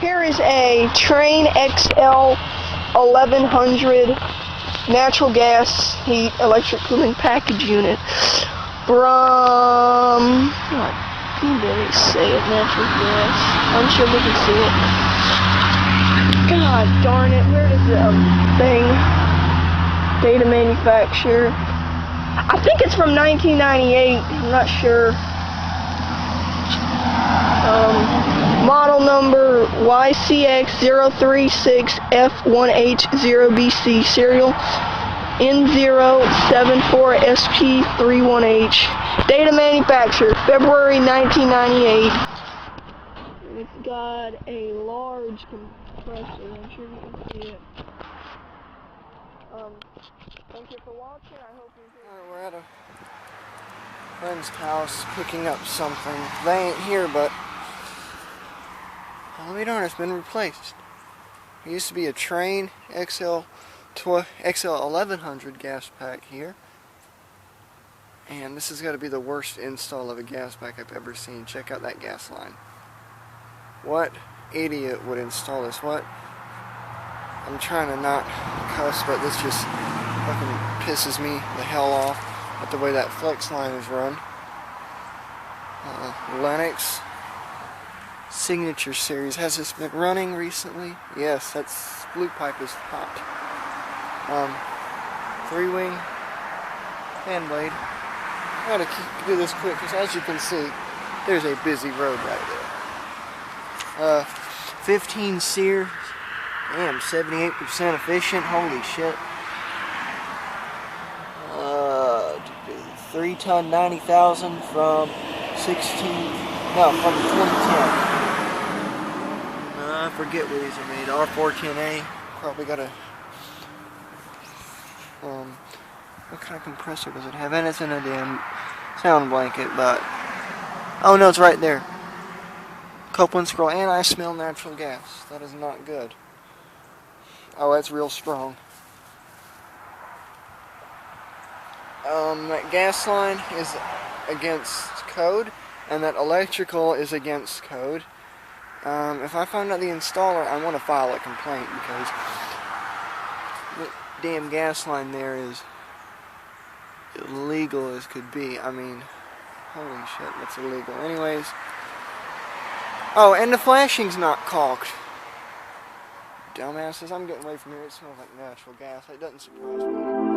Here is a Trane XL 1100 natural gas heat electric cooling package unit from, I can barely say it, natural gas. I'm sure we can see it. God darn it, where is the thing? Data manufacturer. I think it's from 1998, I'm not sure. Model number YCX036F1H0BC, serial N074SP31H. Data manufacturer, February 1998. It's got a large compressor, I'm sure you can see it. Thank you for watching, I hope you enjoyed. Alright, we're at a friend's house picking up something. They ain't here, but let me darn, it's been replaced. It used to be a Trane XL 1100 gas pack here. And this has got to be the worst install of a gas pack I've ever seen. Check out that gas line. What idiot would install this? What? I'm trying to not cuss, but this just fucking pisses me the hell off at the way that flex line is run. Lennox Signature Series. Has this been running recently? Yes, that blue pipe is hot. 3-wing fan blade. I gotta do this quick because, as you can see, there's a busy road right there. 15 SEER. Damn, 78% efficient. Holy shit. 3 ton 90,000 from 2010. I forget what these are made. R410A. Probably got a what kind of compressor does it have? And it's in a damn sound blanket, but oh no, it's right there. Copeland scroll, and I smell natural gas. That is not good. Oh, that's real strong. That gas line is against code, and that electrical is against code. If I find out the installer, I want to file a complaint because the damn gas line there is illegal as could be. I mean, holy shit, that's illegal. Anyways. Oh, and the flashing's not caulked. Dumbasses, I'm getting away from here. It smells like natural gas. It doesn't surprise me.